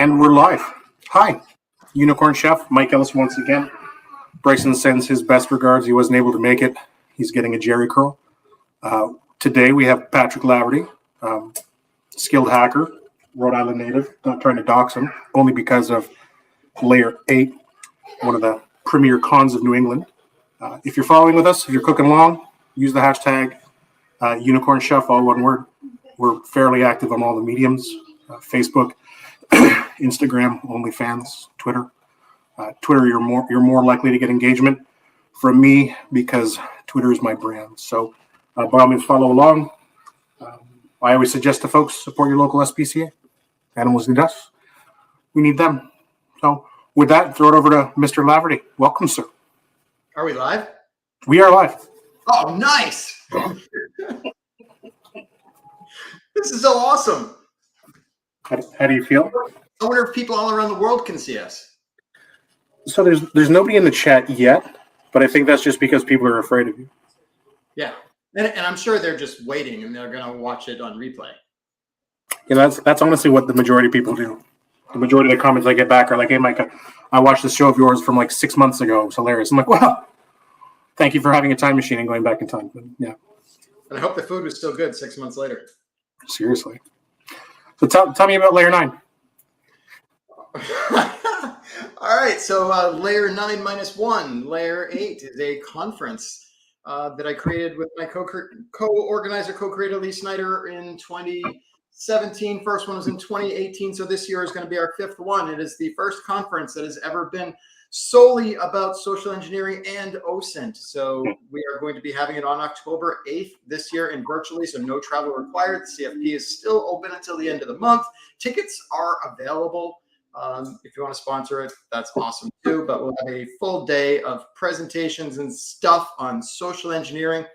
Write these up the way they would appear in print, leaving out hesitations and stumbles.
And we're live. Hi, Unicorn Chef Mike Ellis once again. Bryson sends his best regards. He wasn't able to make it. He's getting a jerry curl. Today we have Patrick Plaverty, skilled hacker, Rhode Island native. Not trying to dox him, only because of Layer 8, one of the premier cons of New England. If you're following with us, if you're cooking along, use the hashtag Unicorn Chef, all one word. We're fairly active on all the mediums, Facebook, Instagram, OnlyFans, Twitter. Twitter, you're more likely to get engagement from me because Twitter is my brand. So by all means, follow along. I always suggest to folks, support your local SPCA. Animals need us. We need them. So with that, throw it over to Mr. Plaverty. Welcome, sir. Are we live? We are live. Oh, nice. This is so awesome. How do you feel? I wonder if people all around the world can see us. So there's nobody in the chat yet, but I think that's just because people are afraid of you. Yeah. And I'm sure they're just waiting and they're going to watch it on replay. Yeah, that's honestly what the majority of people do. The majority of the comments I get back are like, hey, Mike, I watched this show of yours from like 6 months ago. It was hilarious. I'm like, wow, thank you for having a time machine and going back in time. But, yeah. And I hope the food was still good 6 months later. Seriously. So tell me about Layer 9. All right. So Layer 9 - 1, Layer 8 is a conference that I created with my co-organizer, co-creator Lee Snyder in 2017. First one was in 2018. So this year is going to be our 5th one. It is the first conference that has ever been solely about social engineering and OSINT. So we are going to be having it on October 8th this year and virtually, so no travel required. The CFP is still open until the end of the month. Tickets are available. If you want to sponsor it, that's awesome too. But we'll have a full day of presentations and stuff on social engineering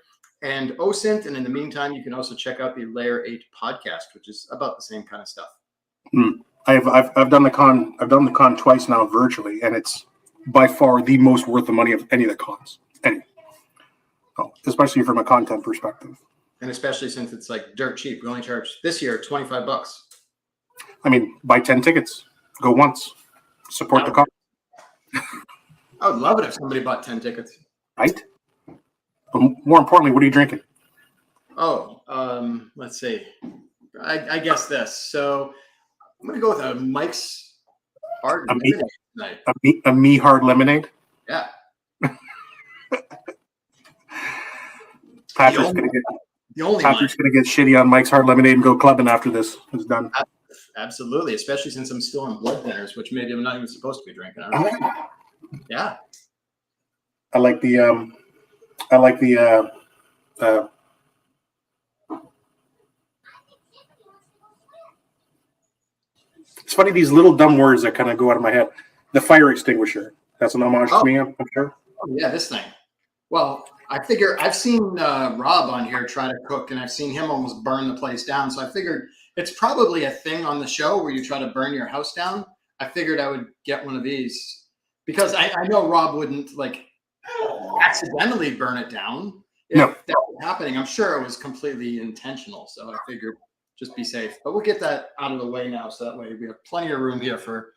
and OSINT. And in the meantime, you can also check out the Layer 8 podcast, which is about the same kind of stuff. I've done the con. I've done the con twice now virtually, and it's by far the most worth the money of any of the cons. Especially from a content perspective. And especially since it's like dirt cheap. We only charge this year $25. I mean, buy 10 tickets. Go once. Support the con. I would love it if somebody bought 10 tickets. Right? But more importantly, what are you drinking? Oh, let's see. I guess this. So I'm going to go with a Mike's Hard Lemonade tonight. A me hard lemonade? Yeah. Patrick's going to get shitty on Mike's Hard Lemonade and go clubbing after this is done. Absolutely, especially since I'm still on blood thinners, which maybe I'm not even supposed to be drinking. Yeah. I like the it's funny, these little dumb words that kind of go out of my head. The fire extinguisher. That's an homage to me, I'm sure. Oh, yeah, this thing. Well, I figure I've seen Rob on here try to cook, and I've seen him almost burn the place down. So I figured it's probably a thing on the show where you try to burn your house down. I figured I would get one of these because I know Rob wouldn't like accidentally burn it down. If that was happening, I'm sure it was completely intentional. So I figured just be safe. But we'll get that out of the way now, so that way we have plenty of room here for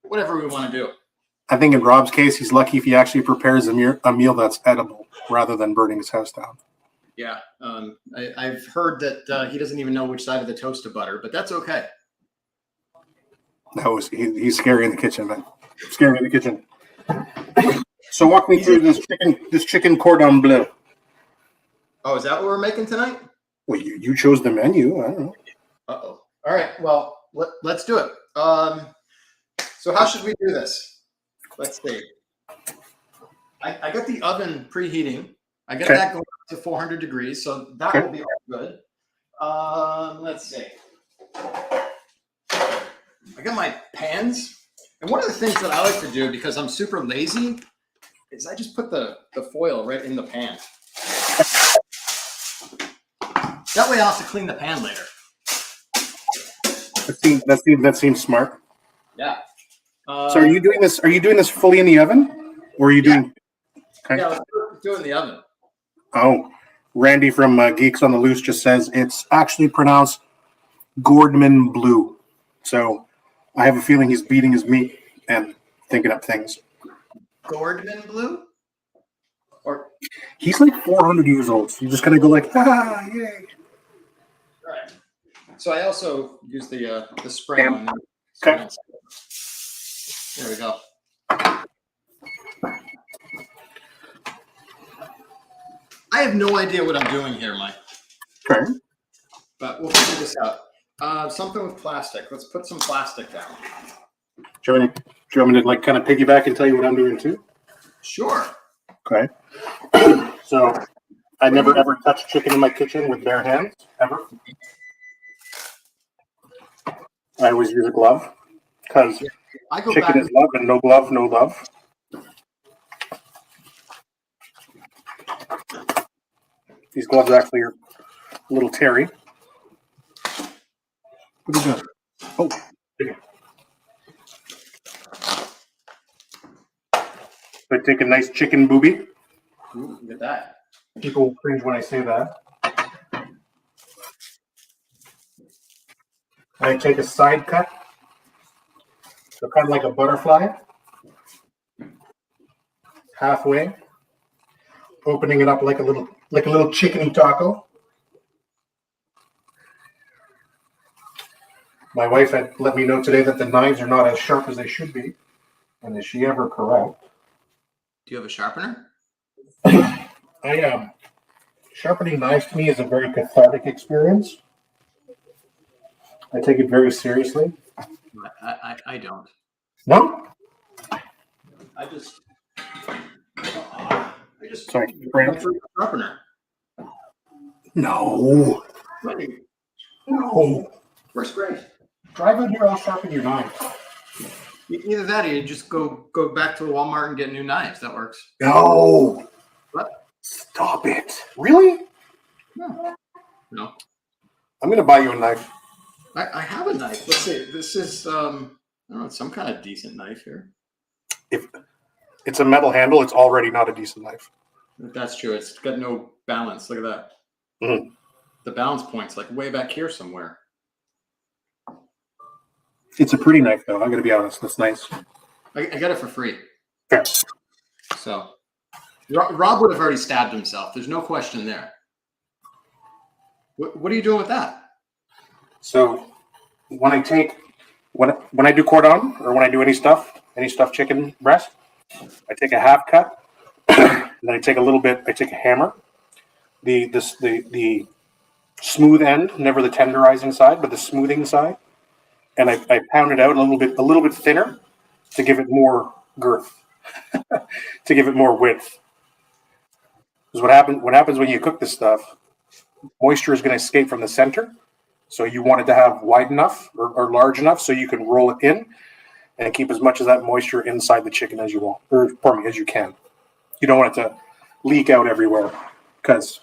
whatever we want to do. I think in Rob's case, he's lucky if he actually prepares a meal that's edible rather than burning his house down. Yeah, I've heard that he doesn't even know which side of the toast to butter, but that's okay. No, he's scary in the kitchen, man. Scary in the kitchen. So walk me through this chicken cordon bleu. Oh, is that what we're making tonight? Well, you chose the menu. I don't know. Uh-oh. All right. Well, let's do it. So how should we do this? Let's see. I got the oven preheating. I got that going up to 400 degrees, so that will be all good. Let's see. I got my pans. And one of the things that I like to do, because I'm super lazy, is I just put the foil right in the pan. That way I'll have to clean the pan later. That seems smart. Yeah. So are you doing this fully in the oven? Or are you doing... Okay. Yeah, let's do it in the oven. Oh, Randy from Geeks on the Loose just says it's actually pronounced Cordon Bleu. So I have a feeling he's beating his meat and thinking up things. Cordon Bleu? Or He's like 400 years old. So you're just gonna go like, ah, yay. all right. So I also use the spring on. Okay. There we go. I have no idea what I'm doing here, Mike. Okay. But we'll figure this out. Something with plastic. Let's put some plastic down. Do you want me to like kind of piggyback and tell you what I'm doing too? Sure. Okay. So I never ever touch chicken in my kitchen with bare hands, ever. I always use a glove because chicken is love and no glove, no love. These gloves actually are a little terry. What are you doing? Oh, chicken. I take a nice chicken booby. Ooh, look at that. People cringe when I say that. I take a side cut, so kind of like a butterfly, halfway, opening it up like a little chickeny taco. My wife had let me know today that the knives are not as sharp as they should be, and is she ever correct? Do you have a sharpener? Sharpening knives to me is a very cathartic experience. I take it very seriously. I don't. No? I just Sorry, sharpener. No. Right. No. First grade. Drive in here, I'll sharpen your knife. Either that or you just go back to Walmart and get new knives. That works. No. What? Stop it. Really? No. I'm going to buy you a knife. I have a knife. Let's see. This is I don't know, some kind of decent knife here. If it's a metal handle, it's already not a decent knife. That's true. It's got no balance. Look at that. Mm-hmm. The balance point's like way back here somewhere. It's a pretty knife, though. I'm going to be honest. That's nice. I got it for free. Fair. So Rob would have already stabbed himself. There's no question there. What are you doing with that? So when I do cordon or when I do any stuffed chicken breast, I take a half cut, and then I take a hammer, the smooth end, never the tenderizing side, but the smoothing side, and I pound it out a little bit thinner to give it more girth, to give it more width. Because what happens when you cook this stuff, moisture is going to escape from the center. So you want it to have wide enough or large enough so you can roll it in and keep as much of that moisture inside the chicken as you want, or pardon me, as you can. You don't want it to leak out everywhere because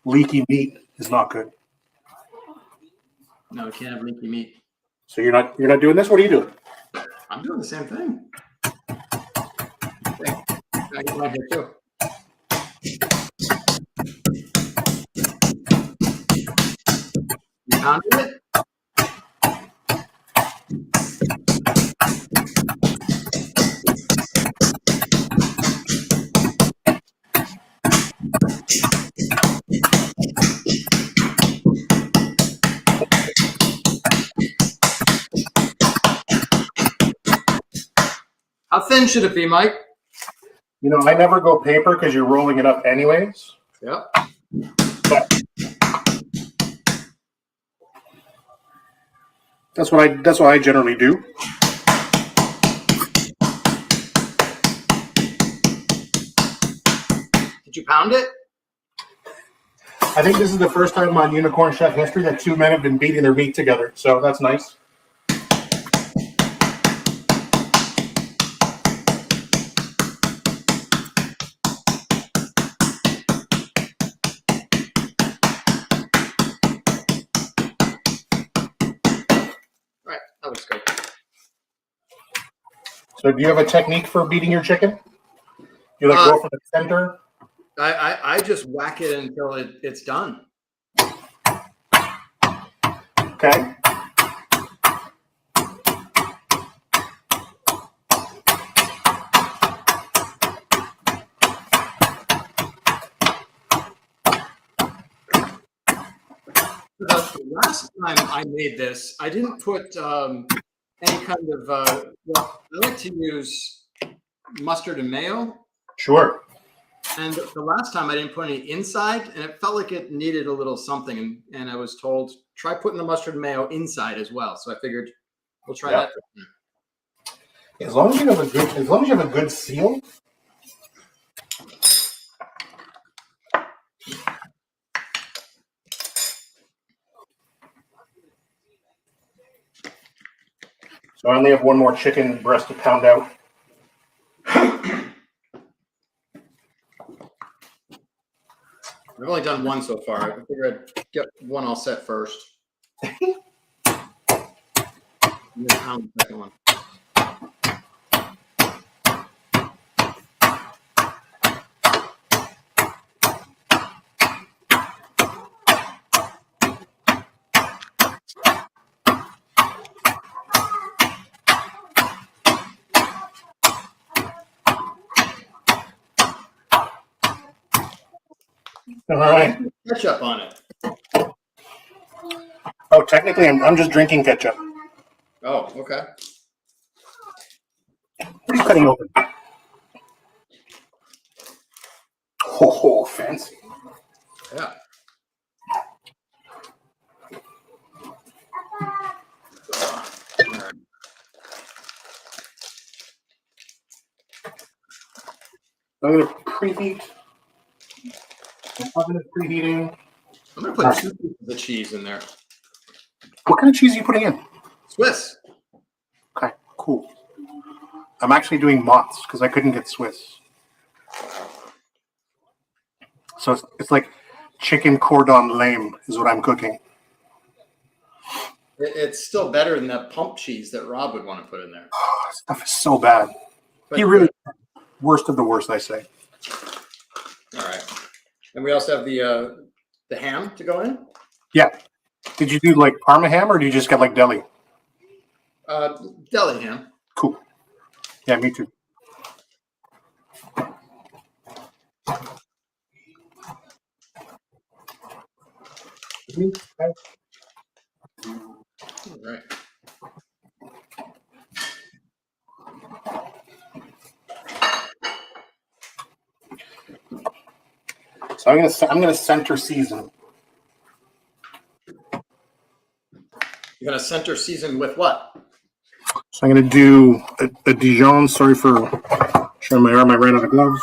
leaky meat is not good. No, you can't have leaky meat. So you're not doing this? What are you doing? I'm doing the same thing. I get right here too. You pounded it? How thin should it be, Mike? You know, I never go paper because you're rolling it up anyways. Yep. But that's what I generally do. Did you pound it? I think this is the first time on Unicorn Chef history that two men have been beating their meat together. So that's nice. Right. That looks good. So do you have a technique for beating your chicken? You like go for the center? I just whack it until it's done. Okay. time I made this, I didn't put any kind of, well, I like to use mustard and mayo. Sure. And the last time I didn't put any inside, and it felt like it needed a little something. And I was told, try putting the mustard and mayo inside as well. So I figured we'll try that. As long as you have a good seal. So I only have one more chicken breast to pound out. I've only done one so far. I figured I'd get one all set first. And then pound the second one. All right. Ketchup on it. Oh, technically, I'm just drinking ketchup. Oh, okay. What are you cutting open? Oh, fancy. Yeah. I'm going to preheat. The oven is preheating. I'm going to put 2 pieces of cheese in there. What kind of cheese are you putting in? Swiss. Okay, cool. I'm actually doing Mott's because I couldn't get Swiss. So it's like chicken cordon bleu is what I'm cooking. It's still better than that pump cheese that Rob would want to put in there. Oh, this stuff is so bad. But He really, worst of the worst, I say. All right. And we also have the ham to go in? Yeah. Did you do like Parma ham or do you just get like deli? Deli ham. Cool. Yeah, me too. All right. So I'm gonna center season. You're going to center season with what? So I'm gonna do a Dijon. Sorry for showing my arm. I ran out of gloves.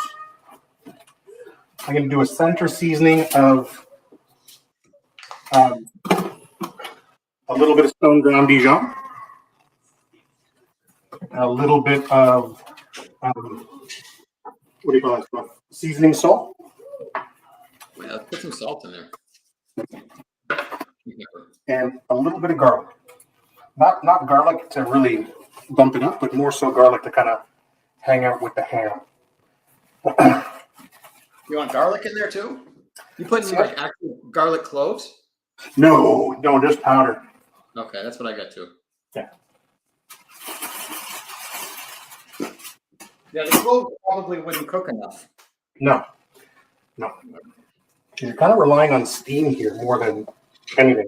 I'm gonna do a center seasoning of a little bit of stone ground Dijon, a little bit of what do you call that? Seasoning salt. Yeah, let's put some salt in there. And a little bit of garlic. Not garlic to really bump it up, but more so garlic to kind of hang out with the ham. You want garlic in there too? You put in like actual garlic cloves? No, just powder. Okay, that's what I got too. Yeah. Yeah, the cloves probably wouldn't cook enough. No. You're kind of relying on steam here more than anything.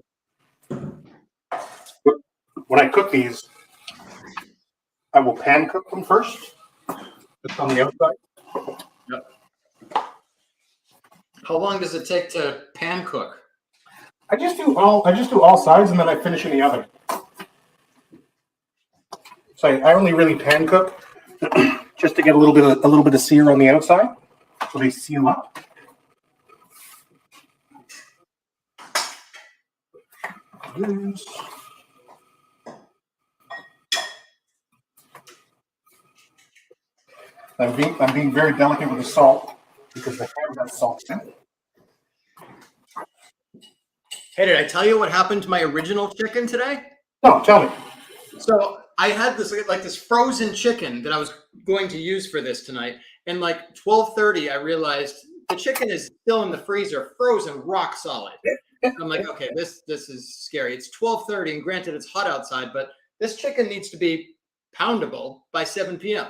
When I cook these, I will pan cook them first, just on the outside. Yep. How long does it take to pan cook? I just do all sides and then I finish in the oven. So I only really pan cook just to get a little bit of sear on the outside, so they seal up. This. I'm being very delicate with the salt because the ham has salt in it. Hey, did I tell you what happened to my original chicken today? No, tell me. So I had this frozen chicken that I was going to use for this tonight. And like 12:30, I realized the chicken is still in the freezer, frozen, rock solid. I'm like, okay, this is scary. It's 12:30, and granted, it's hot outside, but this chicken needs to be poundable by 7 p.m.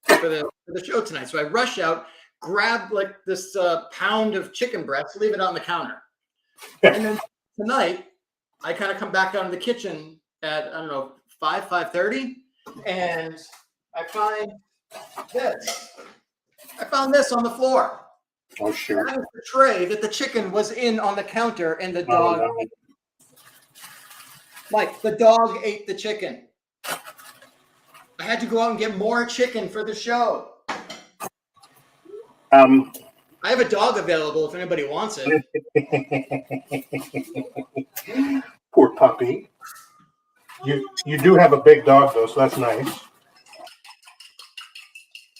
for the show tonight. So I rush out, grab like this pound of chicken breast, leave it on the counter, and then tonight I kind of come back down to the kitchen at, I don't know, 5:30, and I find this. I found this on the floor. Oh, shoot. That is the tray that the chicken was in on the counter, and the dog, Oh, no. Mike, the dog ate the chicken. I had to go out and get more chicken for the show. I have a dog available if anybody wants it. Poor puppy. You do have a big dog though, so that's nice.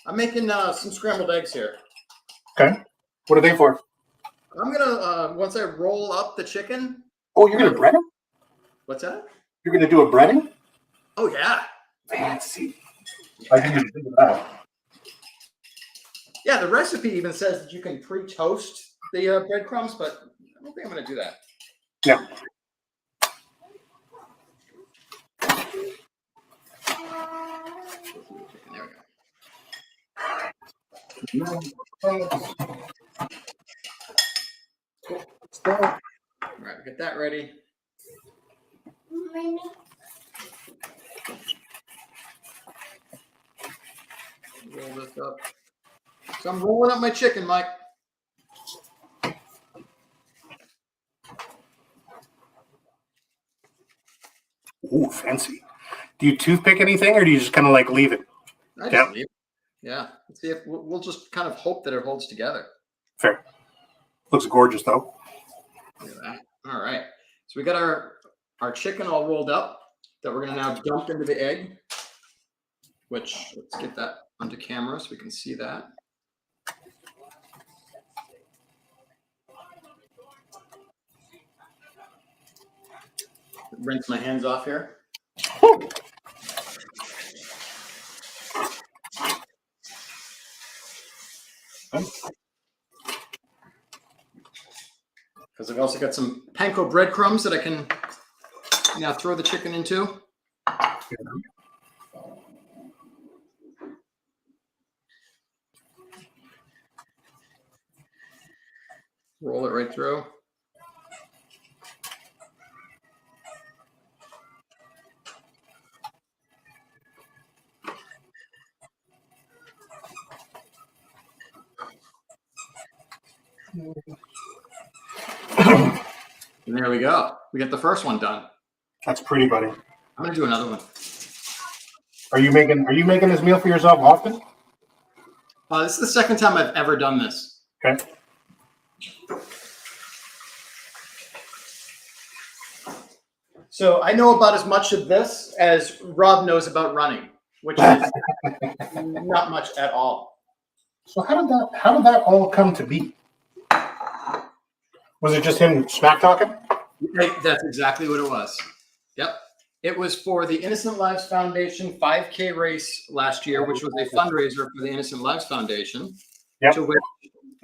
I'm making some scrambled eggs here. Okay. What are they for? I'm gonna once I roll up the chicken. Oh, you're gonna bread them? What's that? You're gonna do a breading? Oh yeah. Fancy. I didn't think of that. Yeah, the recipe even says that you can pre-toast the breadcrumbs, but I don't think I'm gonna do that. Yeah. There we go. All right, get that ready. Roll this up. So I'm rolling up my chicken, Mike. Ooh, fancy. Do you toothpick anything, or do you just kind of like leave it? I just leave it. Yeah. Let's see if we'll just kind of hope that it holds together. Fair. Looks gorgeous though. Look at that. All right. So we got our chicken all rolled up that we're gonna now dump into the egg. Which let's get that onto camera so we can see that. Rinse my hands off here. Because I've also got some panko breadcrumbs that I can now throw the chicken into. Roll it right through. And there we go. We get the first one done. That's pretty, buddy. I'm gonna do another one. Are you making this meal for yourself often? This is the second time I've ever done this. Okay. So I know about as much of this as Rob knows about running, which is not much at all. So how did that all come to be? Was it just him smack talking? That's exactly what it was. Yep. It was for the Innocent Lives Foundation 5K race last year, which was a fundraiser for the Innocent Lives Foundation, Yep. to which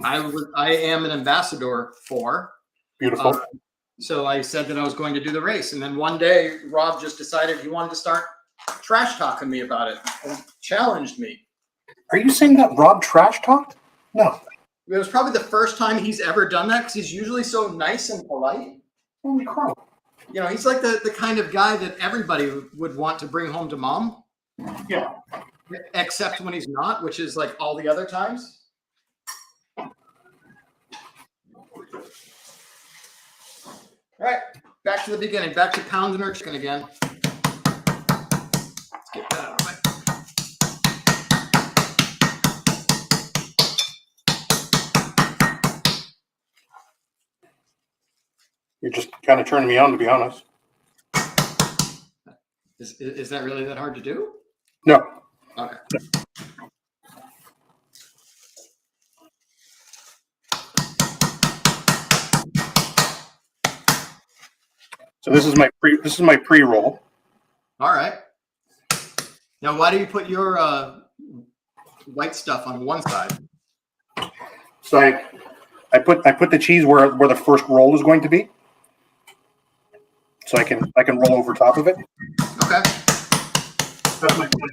I am an ambassador for. Beautiful. So I said that I was going to do the race. And then one day, Rob just decided he wanted to start trash talking me about it and challenged me. Are you saying that Rob trash talked? No. It was probably the first time he's ever done that because he's usually so nice and polite. Holy crap. You know, he's like the kind of guy that everybody would want to bring home to mom. Yeah. Except when he's not, which is like all the other times. All right, back to the beginning. Back to pounding our chicken again. Let's get that out of the way. You're just kind of turning me on, to be honest. Is that really that hard to do? No. Okay. So this is my pre-roll. All right. Now, why do you put your white stuff on one side? So I put the cheese where the first roll is going to be. So I can roll over top of it. Okay. That's my plan.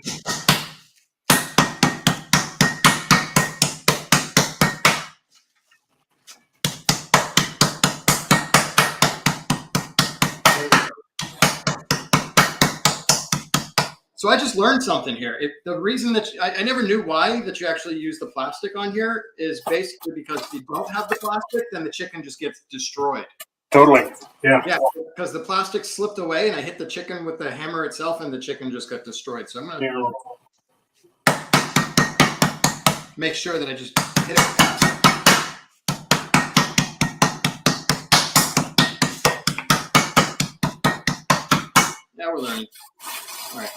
So I just learned something here. The reason that I never knew why that you actually use the plastic on here is basically because if you don't have the plastic, then the chicken just gets destroyed. Totally. Yeah. Yeah, because the plastic slipped away and I hit the chicken with the hammer itself and the chicken just got destroyed. So I'm going to make sure that I just hit it. Now we're learning. All right.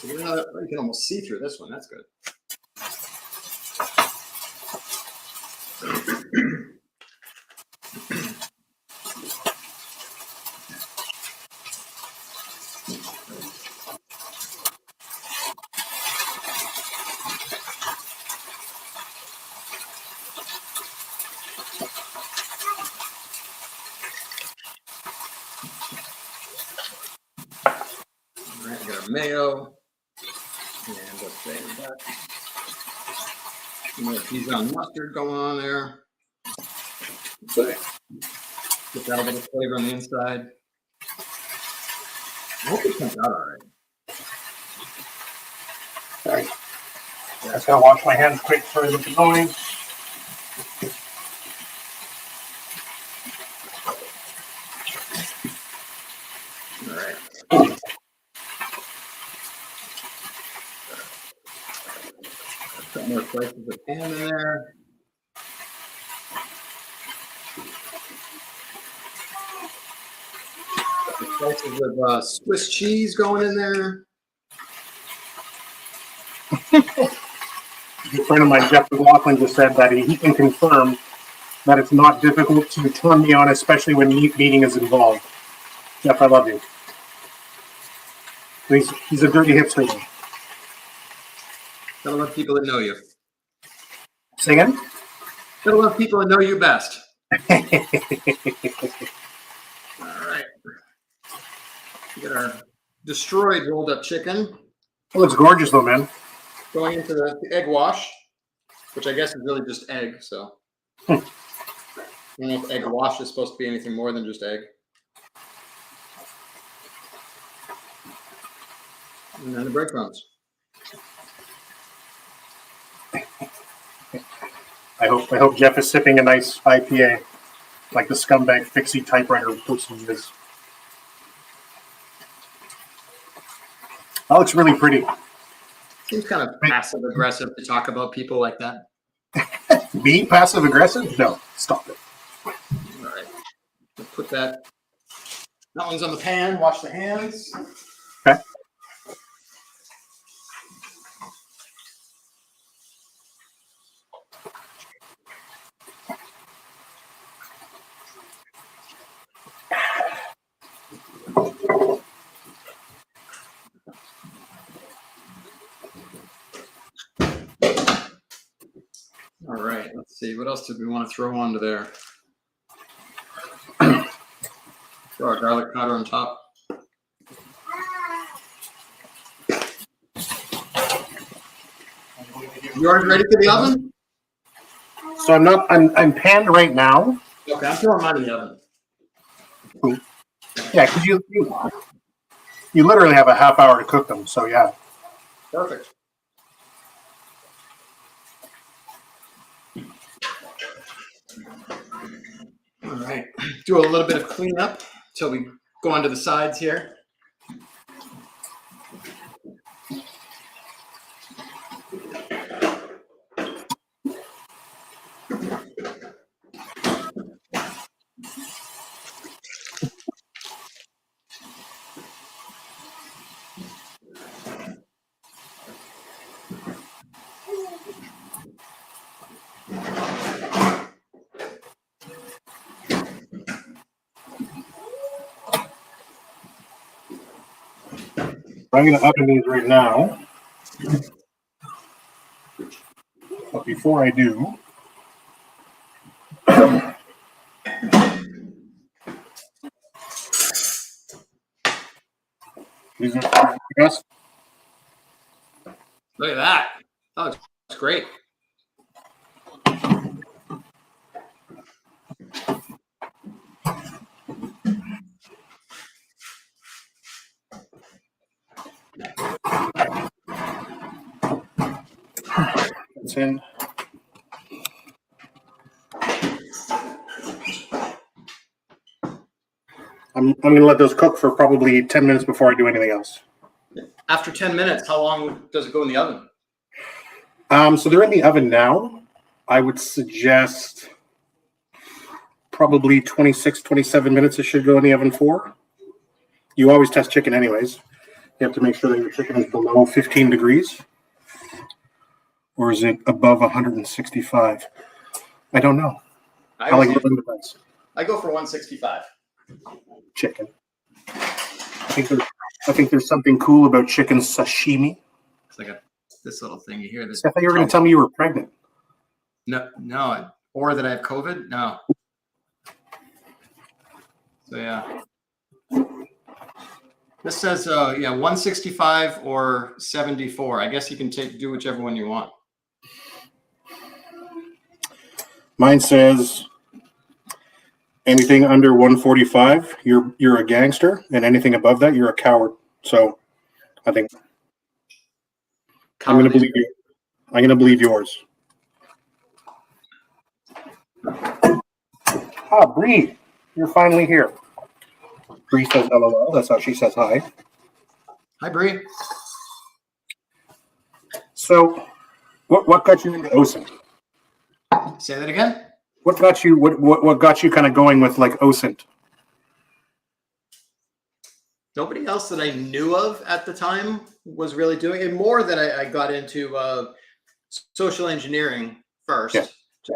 You can almost see through this one. That's good. All right, I got our mayo. And let's say that. Some more Dijon mustard going on there. Okay. Get that a little flavor on the inside. I hope it comes out all right. Sorry. I just gotta wash my hands quick before I get going. All right. Put more slices of ham in there. Got the slices of Swiss cheese going in there. A good friend of mine, Jeff McLaughlin, just said that he can confirm that it's not difficult to turn me on, especially when meat eating is involved. Jeff, I love you. He's a dirty hipster. Gotta love people that know you. Say again? Gotta love people that know you best. All right. We got our destroyed rolled up chicken. Oh, it's gorgeous though, man. Going into the egg wash, which I guess is really just egg. So I don't know if egg wash is supposed to be anything more than just egg. And then the breadcrumbs. I hope Jeff is sipping a nice IPA, like the scumbag fixie typewriter person is. That looks really pretty. Seems kind of passive aggressive to talk about people like that. Be passive aggressive? No, stop it. All right. We'll put that. That one's on the pan. Wash the hands. Okay. All right. Let's see. What else did we want to throw onto there? Throw our garlic powder on top. You already ready for the oven? So I'm panned right now. Okay, I'm throwing mine in the oven. Yeah, because you literally have a half hour to cook them. So yeah. Perfect. All right. Do a little bit of cleanup until we go onto the sides here. I'm going to open these right now. But before I do, these are yes. Look at that. That looks great. It's in. I'm going to let those cook for probably 10 minutes before I do anything else. After 10 minutes, how long does it go in the oven? So they're in the oven now. I would suggest probably 26, 27 minutes it should go in the oven for. You always test chicken anyways. You have to make sure that your chicken is below 15 degrees. Or is it above 165? I don't know. I like living the best. I go for 165. Chicken. I think there's something cool about chicken sashimi. It's like this little thing you hear. This. I thought you were going to tell me you were pregnant. No, or that I have COVID. No. So yeah, this says 165 or 74. I guess you can do whichever one you want. Mine says anything under 145, you're a gangster, and anything above that, you're a coward. So, I think I'm going to believe you. I'm going to believe yours. Ah, Bree, you're finally here. Bree says LOL. That's how she says hi. Hi, Bree. So, what got you into OSINT? Say that again. What got you? What got you kind of going with like OSINT? Nobody else that I knew of at the time was really doing it. More that I got into social engineering first,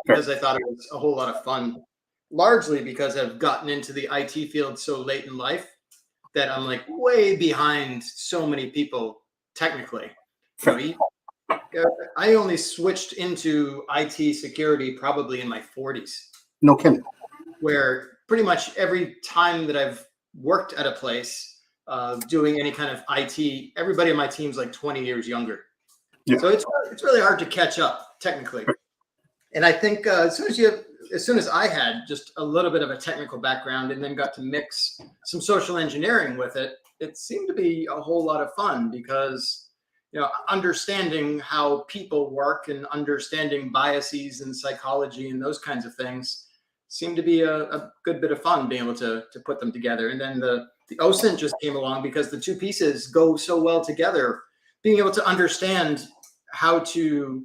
because I thought it was a whole lot of fun. Largely because I've gotten into the IT field so late in life that I'm like way behind so many people technically. I only switched into IT security probably in my 40s. No kidding. Where pretty much every time that I've worked at a place doing any kind of IT, everybody on my team's like 20 years younger. Yeah. So it's really hard to catch up technically. And I think as soon as I had just a little bit of a technical background and then got to mix some social engineering with it, it seemed to be a whole lot of fun because understanding how people work and understanding biases and psychology and those kinds of things seemed to be a good bit of fun being able to put them together. And then the OSINT just came along because the two pieces go so well together. Being able to understand how to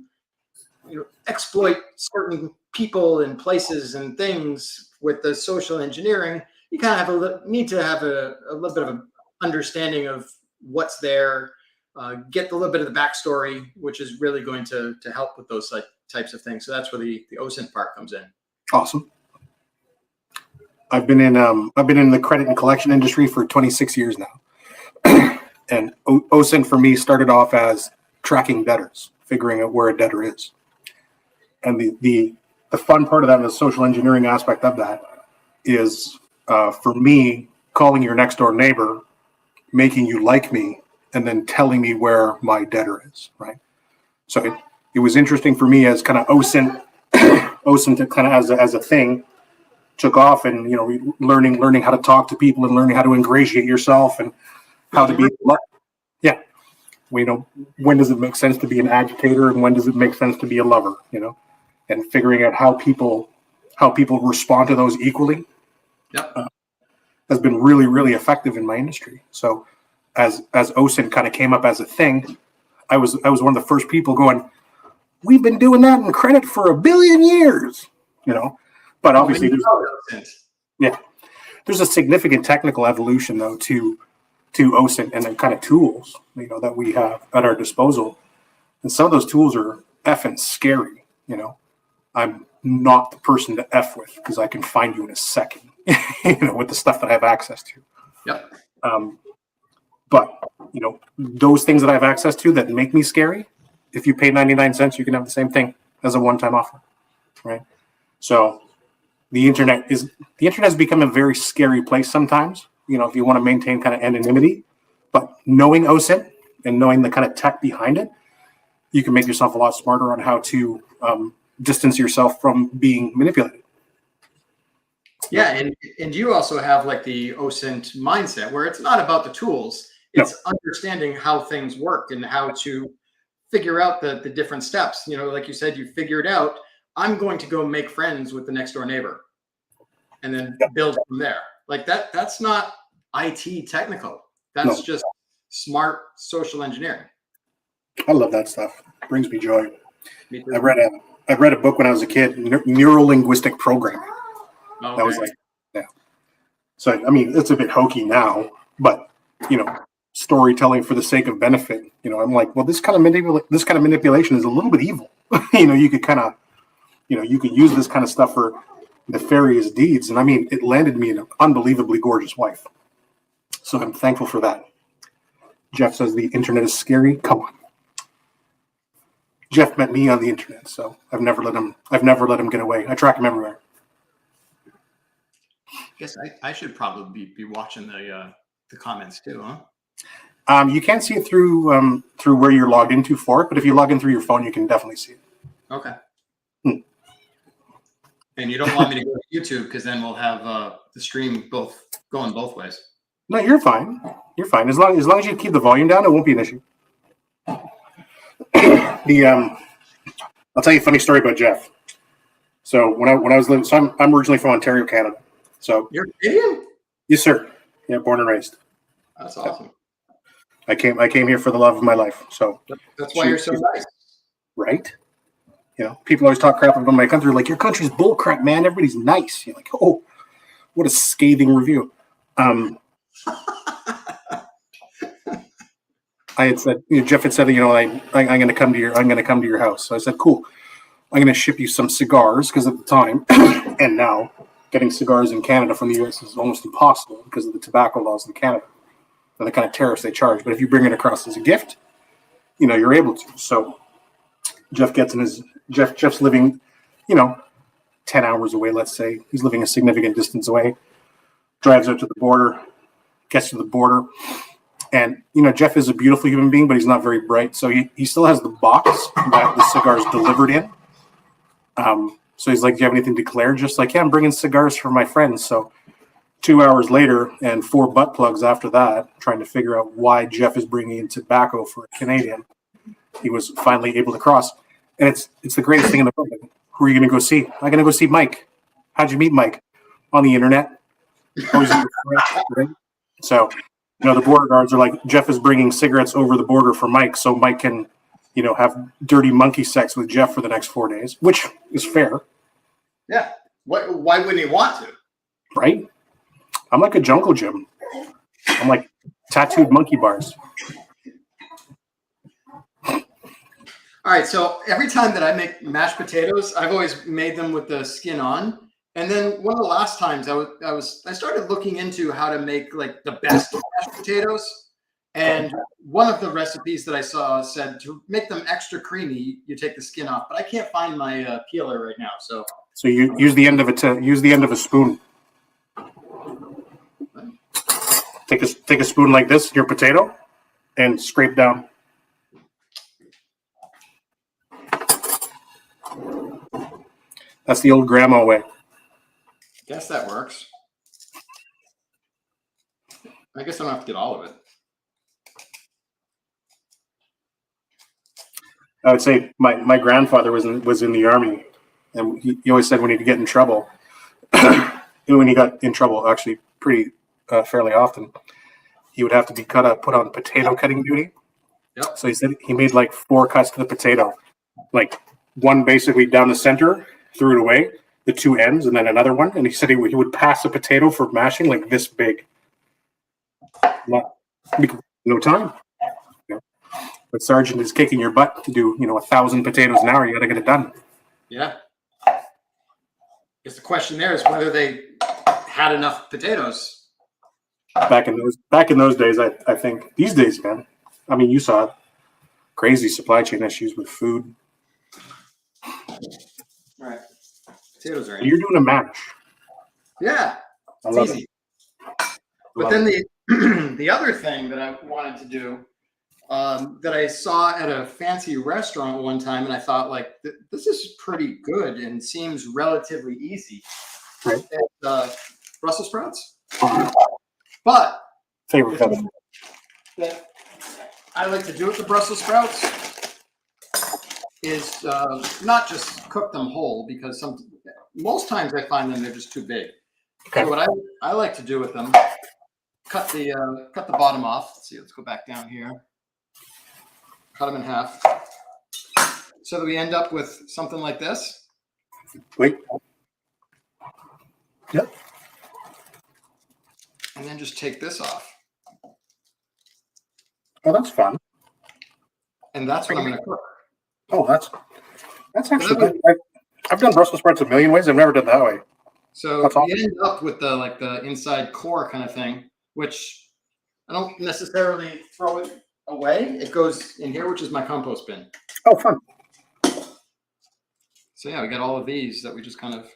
exploit certain people and places and things with the social engineering, you kind of need to have a little bit of an understanding of what's there. Get a little bit of the backstory, which is really going to help with those types of things. So that's where the OSINT part comes in. Awesome. I've been in the credit and collection industry for 26 years now, and OSINT for me started off as tracking debtors, figuring out where a debtor is, and the fun part of that, and the social engineering aspect of that, is for me calling your next door neighbor, making you like me, and then telling me where my debtor is, right? So it was interesting for me as kind of OSINT kind of as a thing took off, and learning how to talk to people and learning how to ingratiate yourself and how to be when does it make sense to be an agitator and when does it make sense to be a lover, and figuring out how people respond to those equally has been really, really effective in my industry. So as OSINT kind of came up as a thing, I was one of the first people going, we've been doing that in credit for 1 billion years, but obviously there's a significant technical evolution though to OSINT and the kind of tools, that we have at our disposal. And some of those tools are effing scary, I'm not the person to F with because I can find you in a second, with the stuff that I have access to. Yep. But, those things that I have access to that make me scary, if you pay 99 cents, you can have the same thing as a one-time offer, right? So the internet has become a very scary place sometimes, if you want to maintain kind of anonymity. But knowing OSINT and knowing the kind of tech behind it, you can make yourself a lot smarter on how to distance yourself from being manipulated. Yeah, and you also have like the OSINT mindset where it's not about the tools. It's understanding how things work and how to figure out the different steps. You know, like you said, you figured out, I'm going to go make friends with the next door neighbor and then build from there. Like that's not IT technical. That's just smart social engineering. I love that stuff. It brings me joy. Me too. I read a book when I was a kid, Neuro-Linguistic Programming. Okay. That was like, yeah. So, I mean, it's a bit hokey now, but, you know, storytelling for the sake of benefit, you know, I'm like, well, this kind of manipulation is a little bit evil. You know, you could kind of, you know, you could use this kind of stuff for nefarious deeds. And I mean, it landed me an unbelievably gorgeous wife. So I'm thankful for that. Jeff says the internet is scary. Come on. Jeff met me on the internet, so I've never let him get away. I track him everywhere. Guess I should probably be watching the comments too, huh? You can't see it through where you're logged into for it, but if you log in through your phone, you can definitely see it. Okay. And you don't want me to go to YouTube because then we'll have the stream going both ways. No, you're fine. You're fine as long as you keep the volume down. It won't be an issue. I'll tell you a funny story about Jeff. So when I was living, so I'm originally from Ontario, Canada. So you're Canadian? Yes, sir. Yeah, born and raised. That's awesome. I came here for the love of my life. So that's why you're so nice, right? You know, people always talk crap about my country, like your country's bull crap, man. Everybody's nice. You're like, oh, what a scathing review. I had said, you know, Jeff had said, you know, I'm going to come to your house. So I said, cool. I'm going to ship you some cigars because at the time and now getting cigars in Canada from the U.S. is almost impossible because of the tobacco laws in Canada and the kind of tariffs they charge. But if you bring it across as a gift, you know, you're able to. So Jeff Jeff's living, you know, 10 hours away, let's say. He's living a significant distance away, drives out to the border, gets to the border. And, you know, Jeff is a beautiful human being, but he's not very bright. So he still has the box that the cigar's delivered in. So he's like, do you have anything to declare? Just like, yeah, I'm bringing cigars for my friends. So 2 hours later and 4 butt plugs after that, trying to figure out why Jeff is bringing in tobacco for a Canadian, he was finally able to cross. And it's the greatest thing in the world. Who are you going to go see? I'm going to go see Mike. How'd you meet Mike? On the internet. Right? So, you know, the border guards are like, Jeff is bringing cigarettes over the border for Mike so Mike can, you know, have dirty monkey sex with Jeff for the next 4 days, which is fair. Yeah. Why wouldn't he want to? Right? I'm like a jungle gym. I'm like tattooed monkey bars. All right. So every time that I make mashed potatoes, I've always made them with the skin on. And then one of the last times I started looking into how to make like the best mashed potatoes. And one of the recipes that I saw said to make them extra creamy, you take the skin off. But I can't find my peeler right now. So you use the end of a spoon. Take a spoon like this, your potato, and scrape down. That's the old grandma way. Guess that works. I guess I don't have to get all of it. I would say my grandfather was in the army, and he always said when he'd get in trouble, when he got in trouble, actually pretty fairly often, he would have to be put on potato cutting duty. Yep. So he said he made like 4 cuts to the potato, like one basically down the center, threw it away, the 2 ends, and then another one. And he said he would pass a potato for mashing like this big. No time. But Sergeant is kicking your butt to do, 1,000 potatoes an hour. You got to get it done. Yeah. I guess the question there is whether they had enough potatoes. Back in those days, I think. These days, man. I mean, you saw crazy supply chain issues with food. Right. Potatoes are in. You're doing a mash. Yeah. It's easy. But then the other thing that I wanted to do, that I saw at a fancy restaurant one time, and I thought, like, this is pretty good and seems relatively easy. Right. Brussels sprouts. But favorite kind that I like to do with the Brussels sprouts is not just cook them whole, because most times I find them they're just too big. Okay. So what I like to do with them, cut the bottom off. Let's see. Let's go back down here. Cut them in half, so that we end up with something like this. Wait. Yep. And then just take this off. Oh, that's fun. And that's what I'm going to cook. Oh, that's actually good. I've done Brussels sprouts a million ways. I've never done it that way. So That's awesome. you end up with the inside core kind of thing, which I don't necessarily throw it away. It goes in here, which is my compost bin. Oh, fun. So yeah, we got all of these that we just kind of.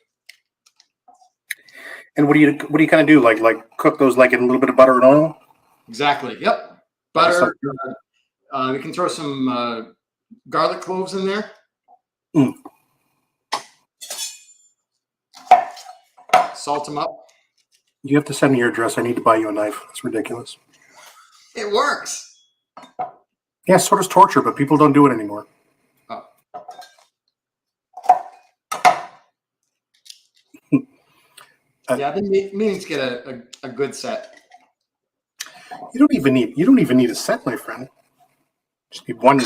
And what do you kind of do? Like cook those like in a little bit of butter and oil? Exactly. Yep. Butter. We can throw some garlic cloves in there. Mm. Salt them up. You have to send me your address. I need to buy you a knife. That's ridiculous. It works. Yeah, sort of torture, but people don't do it anymore. Oh. Yeah, I've been meaning to get a good set. You don't even need a set, my friend. Just need one.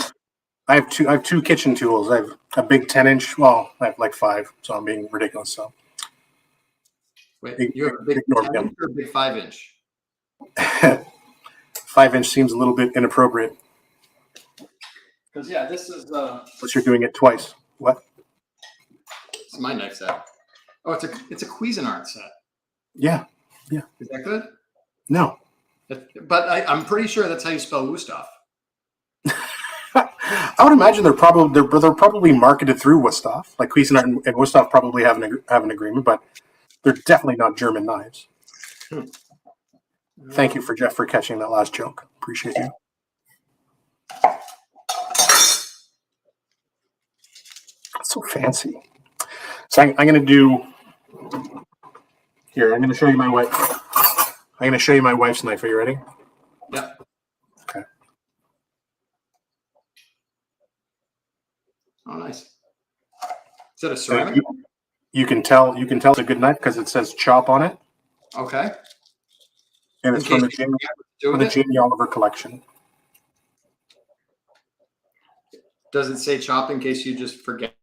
I have two kitchen tools. I have a big 10-inch. Well, I have like 5, so I'm being ridiculous. So. Wait, you have a big 10-inch or a big 5-inch? 5-inch seems a little bit inappropriate. Because yeah, this is. But you're doing it twice. What? It's my knife set. Oh, it's a Cuisinart set. Yeah. Is that good? No. But I'm pretty sure that's how you spell Wusthof. I would imagine they're probably marketed through Wusthof. Like Cuisinart and Wusthof probably have an agreement, but they're definitely not German knives. Thank you for catching that last joke. Appreciate you. That's so fancy. So I'm going to do here. I'm going to show you my wife. I'm going to show you my wife's knife. Are you ready? Yeah. Okay. Oh, nice. Is that a ceramic? You can tell it's a good knife because it says chop on it. Okay. And it's from the Jamie Oliver collection. Does it say chop in case you just forget?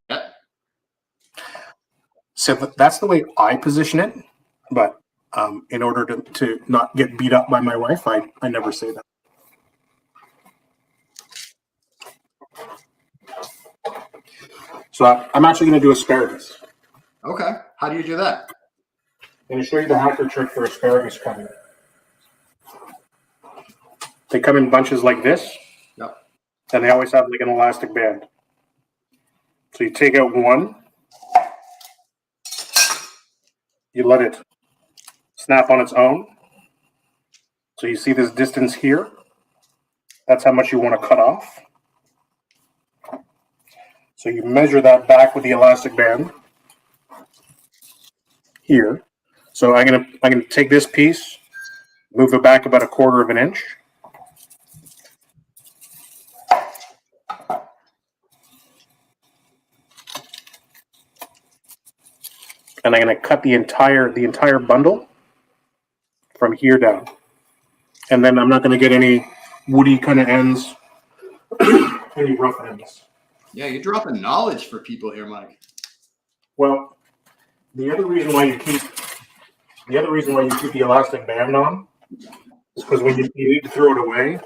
So that's the way I position it. But in order to not get beat up by my wife, I never say that. So I'm actually going to do asparagus. Okay. How do you do that? I'm going to show you the hacker trick for asparagus cutting. They come in bunches like this. Yep. And they always have like an elastic band. So you take out one. You let it snap on its own. So you see this distance here. That's how much you want to cut off. So you measure that back with the elastic band here. So I'm gonna take this piece, move it back about 1/4 of an inch. And I'm going to cut the entire bundle from here down. And then I'm not going to get any woody kind of ends, any rough ends. Yeah, you're dropping knowledge for people here, Mike. Well, the other reason why you keep the elastic band on is because when you need to throw it away,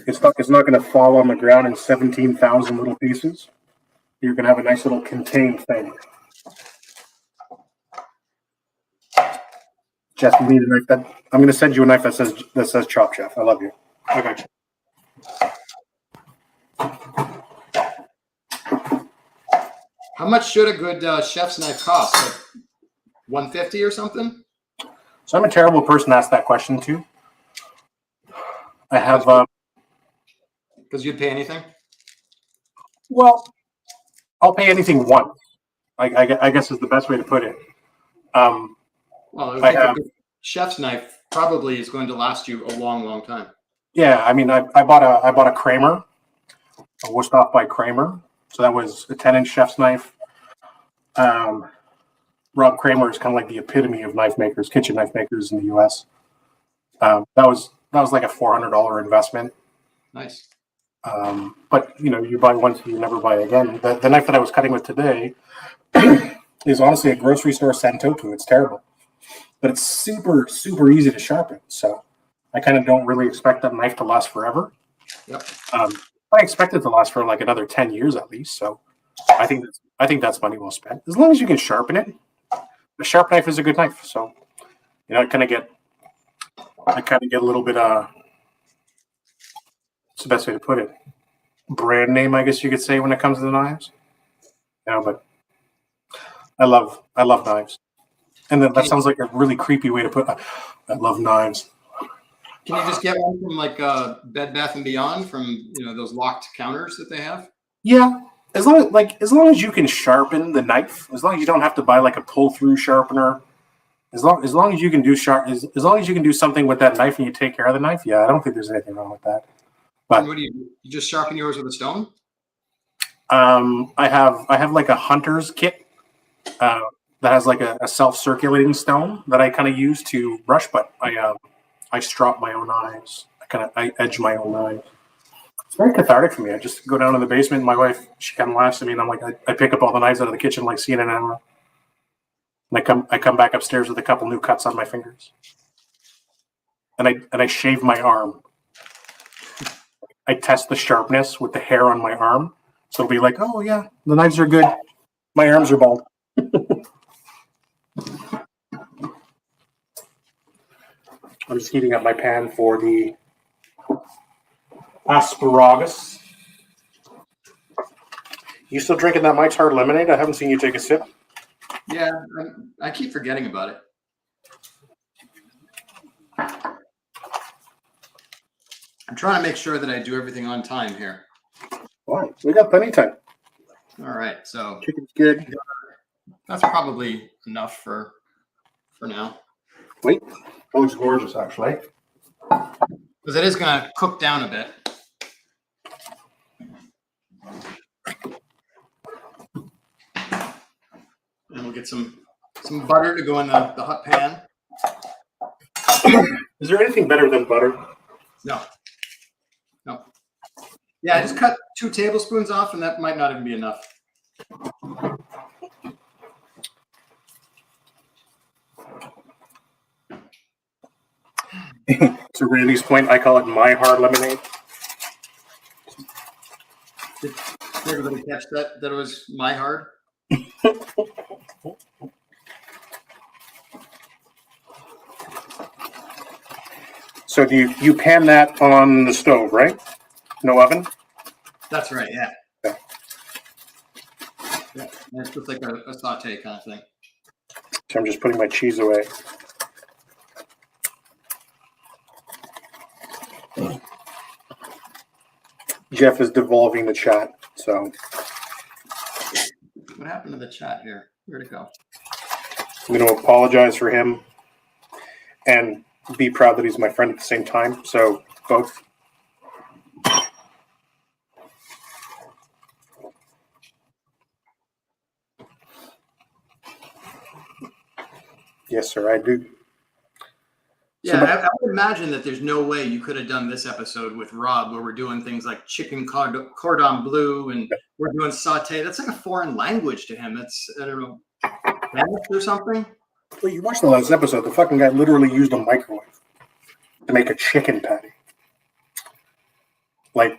it's not going to fall on the ground in 17,000 little pieces. You're going to have a nice little contained thing. Jeff, you need a knife. I'm going to send you a knife that says Chop Chef. I love you. I got you. How much should a good chef's knife cost? Like $150 or something? So I'm a terrible person to ask that question to. I have because you'd pay anything. Well, I'll pay anything once. I guess is the best way to put it. Well, I think a good chef's knife probably is going to last you a long, long time. Yeah, I mean, I bought a Kramer, a Wusthof by Kramer, So that was a 10-inch chef's knife. Rob Kramer is kind of like the epitome of knife makers, kitchen knife makers in the U.S. That was like a $400 investment. Nice. But you buy once, you never buy again. The knife that I was cutting with today is honestly a grocery store Santoku. It's terrible, but it's super, super easy to sharpen. So I kind of don't really expect that knife to last forever. Yep. I expect it to last for like another 10 years at least. So I think that's money well spent. As long as you can sharpen it, a sharp knife is a good knife. So I kind of get a little bit. What's the best way to put it? Brand name, I guess you could say, when it comes to the knives. But I love knives. And that sounds like a really creepy way to put. I love knives. Can you just get one from like Bed Bath and Beyond from those locked counters that they have? Yeah, as long as you can sharpen the knife, as long as you don't have to buy like a pull through sharpener, as long as you can do as long as you can do something with that knife and you take care of the knife, yeah, I don't think there's anything wrong with that. But and what do you just sharpen yours with a stone? I have like a hunter's kit that has like a self-circulating stone that I kind of use to brush, but I strop my own knives. I edge my own knives. It's very cathartic for me. I just go down to the basement. And my wife, she kind of laughs at me, and I'm like, I pick up all the knives out of the kitchen like CNN. And I come back upstairs with a couple new cuts on my fingers, and I shave my arm. I test the sharpness with the hair on my arm, so it'll be like, oh yeah, the knives are good. My arms are bald. I'm just heating up my pan for the asparagus. You still drinking that Mike's Hard Lemonade? I haven't seen you take a sip. Yeah, I keep forgetting about it. I'm trying to make sure that I do everything on time here. All right, we got plenty of time. All right, so Chicken's good. that's probably enough for now. Wait, that looks gorgeous, actually. Because it is going to cook down a bit. And we'll get some butter to go in the hot pan. Is there anything better than butter? No. Yeah, I just cut 2 tablespoons off, and that might not even be enough. To Randy's point, I call it my hard lemonade. Did everybody catch that it was my hard? So do you pan that on the stove, right? No oven? That's right, yeah. Okay. Yeah, it's just like a saute kind of thing. So I'm just putting my cheese away. Jeff is devolving the chat, so. What happened to the chat here? Where'd it go? I'm going to apologize for him and be proud that he's my friend at the same time. So both. Yes, sir, I do. Yeah, I would imagine that there's no way you could have done this episode with Rob where we're doing things like chicken cordon bleu and we're doing saute. That's like a foreign language to him. That's, I don't know, Spanish or something. Well, you watched the last episode. The fucking guy literally used a microwave to make a chicken patty. Like,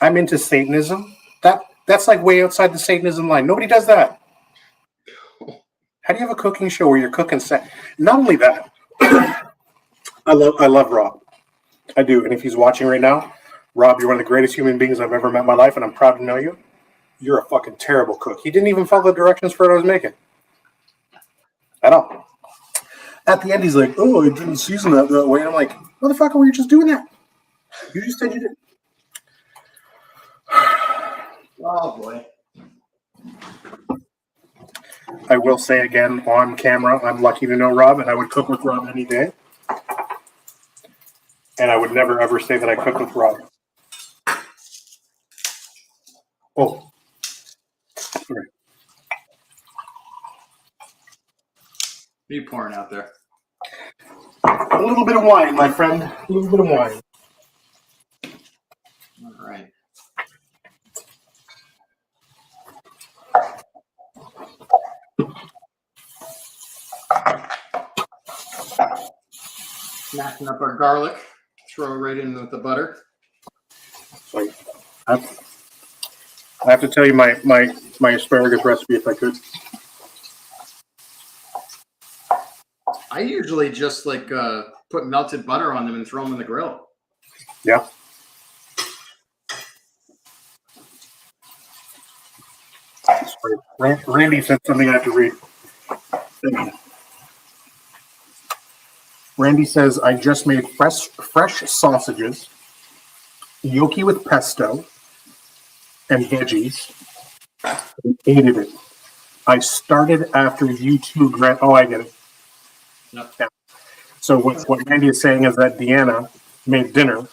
I'm into Satanism. That's like way outside the Satanism line. Nobody does that. How do you have a cooking show where you're cooking? Not only that, I love Rob. I do. And if he's watching right now, Rob, you're one of the greatest human beings I've ever met in my life, and I'm proud to know you. You're a fucking terrible cook. He didn't even follow the directions for what I was making. At all. At the end, he's like, oh, I didn't season that way. And I'm like, motherfucker, were you just doing that? You just said you did. Oh, boy. I will say again on camera, I'm lucky to know Rob, and I would cook with Rob any day. And I would never, ever say that I cook with Rob. Oh, are you pouring out there? A little bit of wine, my friend. A little bit of wine. All right. Smashing up our garlic. Throw it right in with the butter. So I have to tell you my asparagus recipe if I could. I usually just like put melted butter on them and throw them in the grill. Yeah. Sorry. Randy said something I have to read. Randy says, I just made fresh sausages, gnocchi with pesto, and veggies, and ate it. I started after you two oh, I get it. Yep. Yeah. So what Randy is saying is that Deanna made dinner.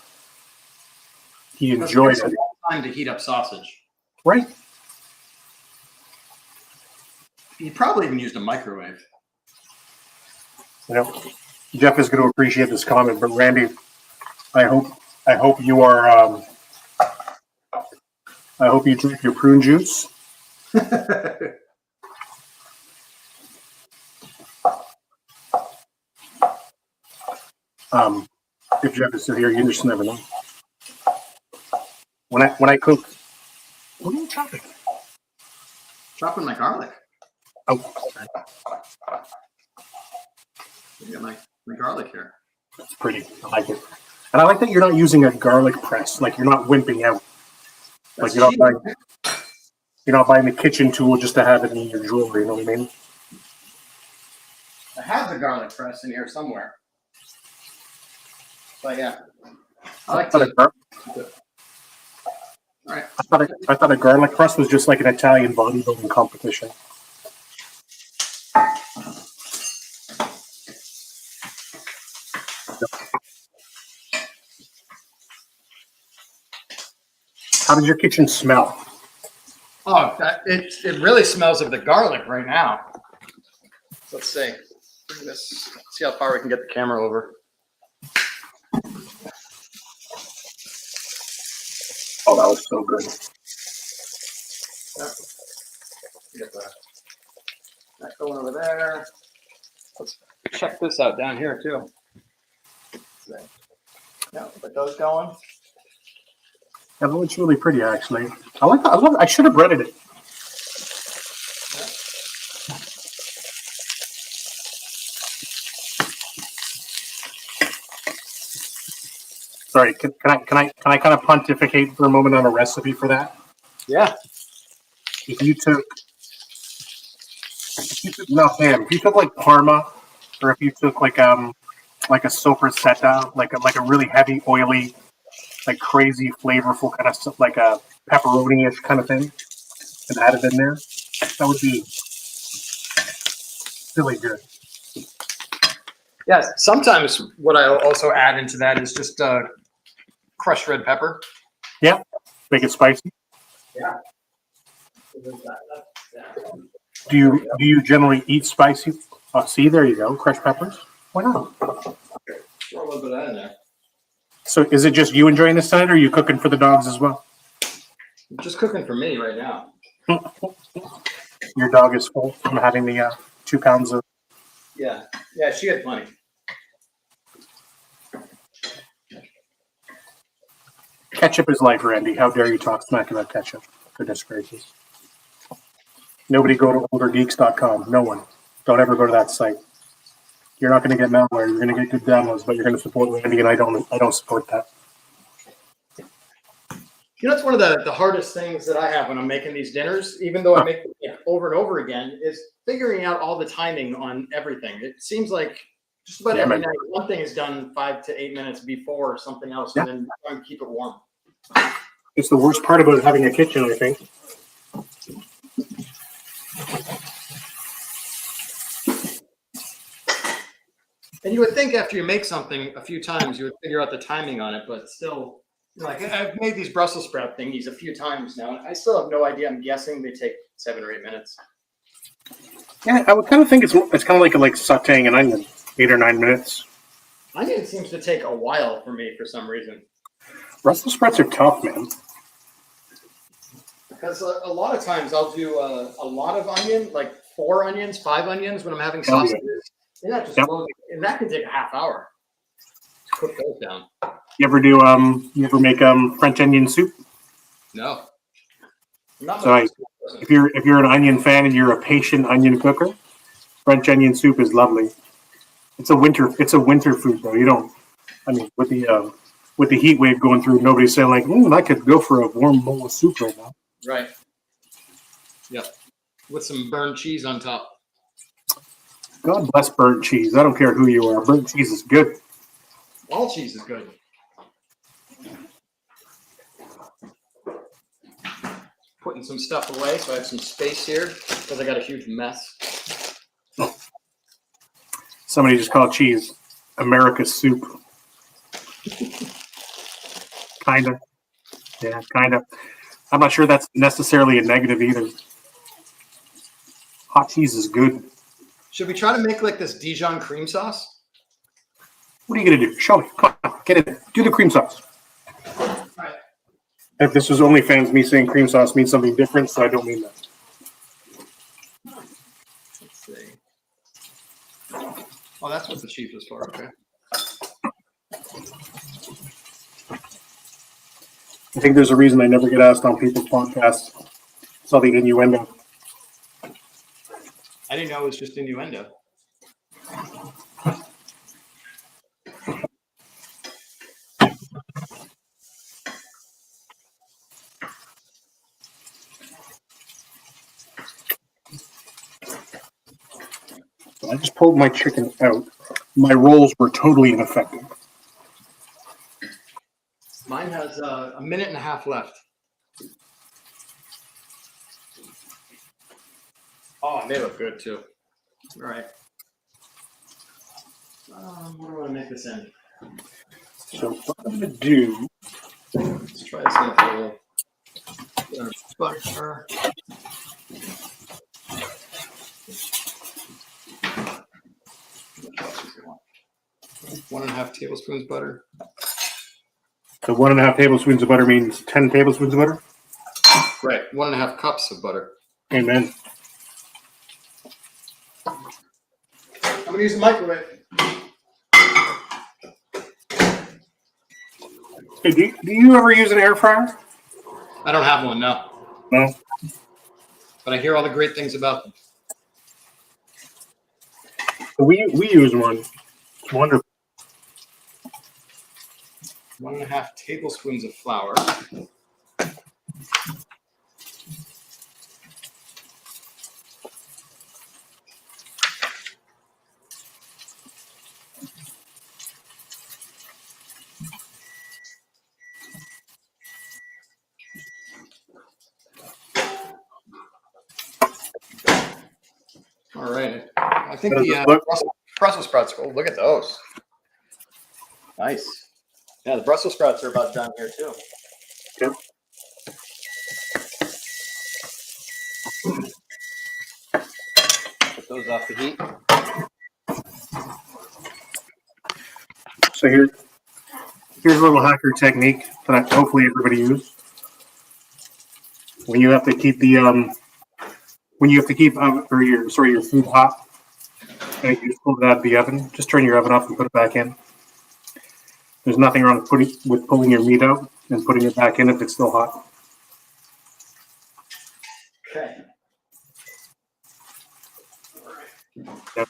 He enjoyed it. A long time to heat up sausage. Right. He probably even used a microwave. You know, Jeff is going to appreciate this comment, but Randy, I hope you are. I hope you drink your prune juice. If Jeff is still here, you just never know. When I cook, what are you chopping? Chopping my garlic. Oh, I got my garlic here. that's pretty. I like it, and I like that you're not using a garlic press. Like you're not wimping out. Like you're not buying the kitchen tool just to have it in your jewelry. You know what I mean? I have the garlic press in here somewhere. But yeah, I like to. All right. I thought a garlic press was just like an Italian bodybuilding competition. How does your kitchen smell? Oh, it really smells of the garlic right now. Let's see. Bring this. See how far we can get the camera over. Oh, that was so good. Get that going over there. Let's check this out down here too. Yeah, get those going. That looks really pretty, actually. I like that. I love it. I should have breaded it. Sorry, can I kind of pontificate for a moment on a recipe for that? Yeah. If you took like Parma, or if you took like a sopressata, like a really heavy, oily, like crazy flavorful kind of stuff, like a pepperoni-ish kind of thing, and added in there, that would be really good. Yes. Sometimes what I also add into that is just crushed red pepper. Yeah, make it spicy. Yeah. Do you generally eat spicy? Oh, see, there you go, crushed peppers. Why not? Throw a little bit of that in there. So, is it just you enjoying this tonight, or are you cooking for the dogs as well? I'm just cooking for me right now. Your dog is full from having the 2 pounds of. Yeah, she had plenty. Ketchup is life, Randy. How dare you talk smack about ketchup? Goodness gracious. Nobody go to oldergeeks.com. No one. Don't ever go to that site. You're not going to get malware. You're going to get good downloads, but you're going to support Randy, and I don't support that. You know, it's one of the hardest things that I have when I'm making these dinners, even though I make it over and over again, is figuring out all the timing on everything. It seems like just about every night, one thing is done 5 to 8 minutes before something else, and then try and keep it warm. It's the worst part about having a kitchen, I think. And you would think after you make something a few times, you would figure out the timing on it, but still, like I've made these Brussels sprout thingies a few times now, and I still have no idea. I'm guessing they take 7 or 8 minutes. Yeah, I would kind of think it's kind of like sautéing an onion, 8 or 9 minutes. Onion seems to take a while for me for some reason. Brussels sprouts are tough, man. Because a lot of times I'll do a lot of onion, like 4 onions, 5 onions when I'm having Hell yeah. sausages. And that just Yep. blows, and that can take a half hour to cook those down. You ever make French onion soup? No. Not So much. if you're an onion fan and you're a patient onion cooker, French onion soup is lovely. It's a winter food though. You don't. I mean, with the heat wave going through, nobody's saying like, I could go for a warm bowl of soup right now. Right. Yep. With some burnt cheese on top. God bless burnt cheese. I don't care who you are. Burnt cheese is good. All cheese is good. Putting some stuff away so I have some space here because I got a huge mess. Somebody just called cheese America's soup. Kinda. Yeah, kinda. I'm not sure that's necessarily a negative either. Hot cheese is good. Should we try to make like this Dijon cream sauce? What are you gonna do? Show me. Come on, get it. Do the cream sauce. All right. If this was OnlyFans, me saying cream sauce means something different, so I don't mean that. Let's see. Oh, that's what the cheese was for. Okay. I think there's a reason I never get asked on people's podcasts. Saw the innuendo. I didn't know it was just innuendo. I just pulled my chicken out. My rolls were totally ineffective. Mine has a minute and a half left. Oh, they look good too. All right. What do I want to make this in? So what I'm gonna do? Let's try this in a little butter. One and a half tablespoons butter. So 1.5 tablespoons of butter means 10 tablespoons of butter? Right, 1.5 cups of butter. Amen. I'm gonna use the microwave. Hey, do you ever use an air fryer? I don't have one, no. No. But I hear all the great things about them. We use one. It's wonderful. 1.5 tablespoons of flour. All right. I think the Brussels sprouts. Oh, look at those. Nice. Yeah, the Brussels sprouts are about done here too. Okay. Put those off the heat. So here's a little hacker technique that hopefully everybody uses. When you have to keep your food hot, and you just pull it out of the oven, just turn your oven off and put it back in. There's nothing wrong with pulling your meat out and putting it back in if it's still hot. Okay. Yep.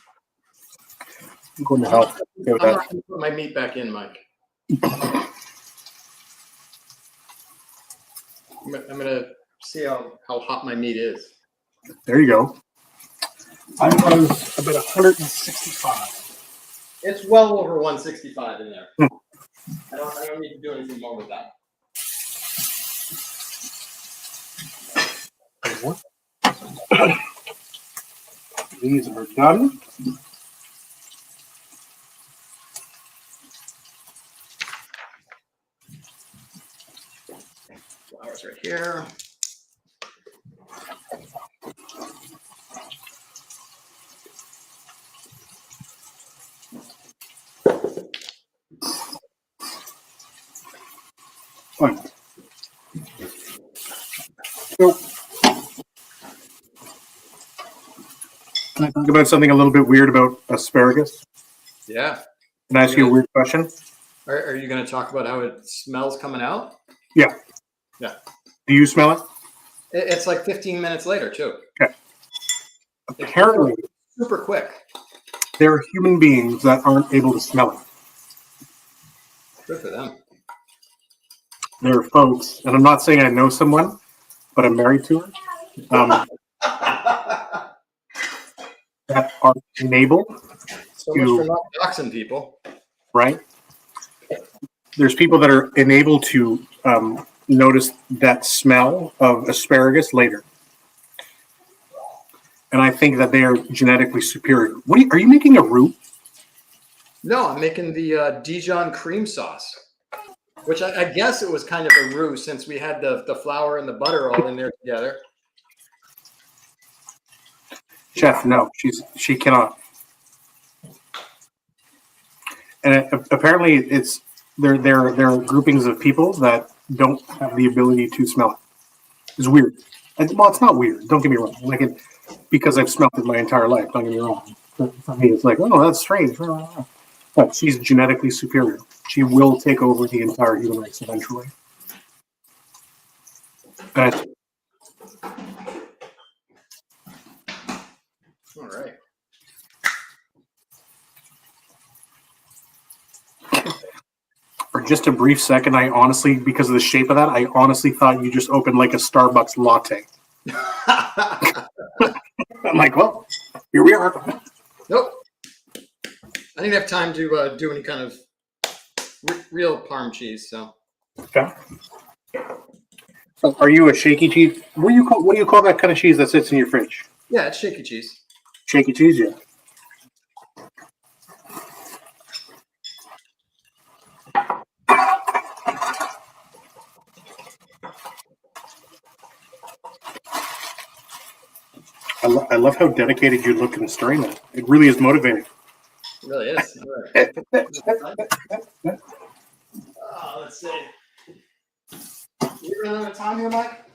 I'm going to help. I'm not going to put my meat back in, Mike. I'm going to see how hot my meat is. There you go. I was about 165. It's well over 165 in there. I don't need to do anything more with that. These are done. Flour's right here. Fine. So, can I talk about something a little bit weird about asparagus? Yeah. Can I ask you a weird question? Are you going to talk about how it smells coming out? Yeah. Yeah. Do you smell it? It's like 15 minutes later, too. Okay. Apparently, super quick. there are human beings that aren't able to smell it. Good for them. There are folks, and I'm not saying I know someone, but I'm married to her, that are enabled So much for not doxing people. Right? There's people that are enabled to notice that smell of asparagus later. And I think that they are genetically superior. Are you making a roux? No, I'm making the Dijon cream sauce, which I guess it was kind of a roux since we had the flour and the butter all in there together. Chef, no, she cannot. And apparently, there are groupings of people that don't have the ability to smell it. It's weird. Well, it's not weird. Don't get me wrong. Because I've smelled it my entire life. Don't get me wrong. For me, it's like, oh, that's strange. But she's genetically superior. She will take over the entire human race eventually. But all right. For just a brief second, I honestly, because of the shape of that, I honestly thought you just opened like a Starbucks latte. I'm like, well, here we are. Nope. I didn't have time to do any kind of real Parm cheese, so. Okay. So, are you a shaky cheese? What do you call that kind of cheese that sits in your fridge? Yeah, it's shaky cheese. Shaky cheese, yeah. I love how dedicated you look in stirring that. It really is motivating. It really is. Right. Let's see. You running out of time here, Mike?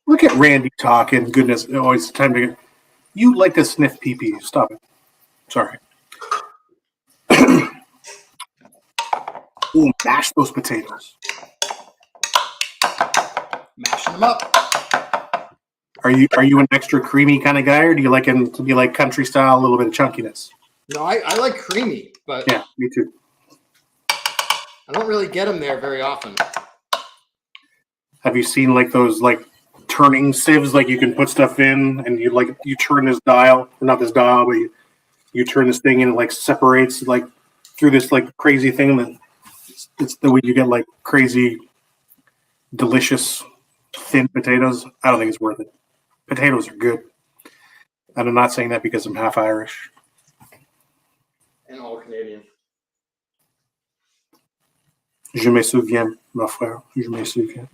Look at Randy talking. Goodness, always time to get. You like to sniff pee-pee. Stop it. Sorry. Ooh, mash those potatoes. Mashing them up. Are you an extra creamy kind of guy, or do you like them to be like country style, a little bit of chunkiness? No, I like creamy, but yeah, me too. I don't really get them there very often. Have you seen like those like turning sieves, like you can put stuff in and you turn this dial, or not this dial, but you turn this thing and it like separates like through this like crazy thing, and it's the way you get like crazy, delicious, thin potatoes. I don't think it's worth it. Potatoes are good. And I'm not saying that because I'm half Irish. And all Canadian. Je me souviens, ma frère. Je me souviens.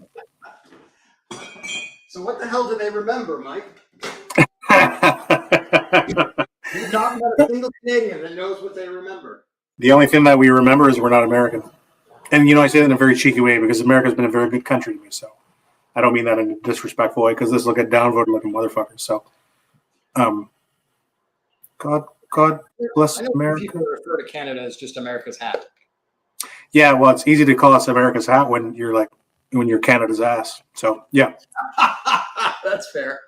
So what the hell do they remember, Mike? You're talking about a single Canadian that knows what they remember. The only thing that we remember is we're not American. And, I say that in a very cheeky way because America's been a very good country to me. So I don't mean that in a disrespectful way because this will get downvoted like a motherfucker. So, God bless America. People refer to Canada as just America's hat. Yeah, well, it's easy to call us America's hat when you're Canada's ass. So, yeah. That's fair.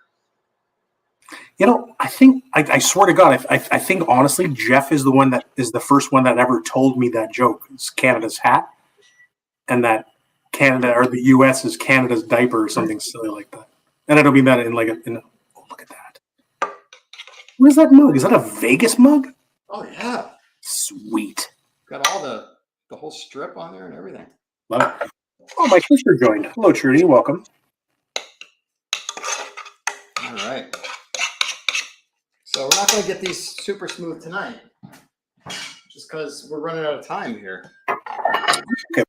I think, I swear to God, I think honestly, Jeff is the first one that ever told me that joke. It's Canada's hat. And that Canada or the U.S. is Canada's diaper or something silly like that. And I don't mean that oh, look at that. What is that mug? Is that a Vegas mug? Oh, yeah. Sweet. Got all the whole strip on there and everything. Love it. Oh, my sister joined. Hello, Trudy. Welcome. All right. So we're not going to get these super smooth tonight just because we're running out of time here. Okay.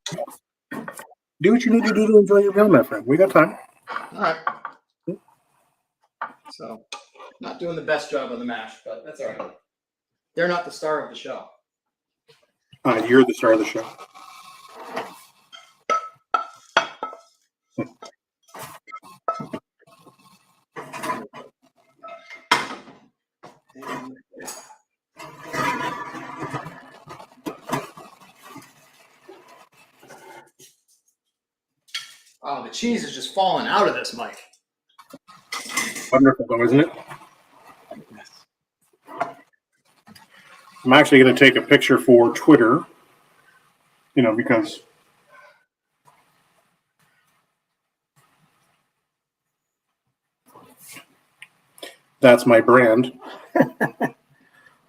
Do what you need to do to enjoy your meal, my friend. We got time. All right. So, not doing the best job on the mash, but that's all right. They're not the star of the show. You're the star of the show. Oh, the cheese is just falling out of this, Mike. Wonderful, though, isn't it? Yes. I'm actually going to take a picture for Twitter, because that's my brand.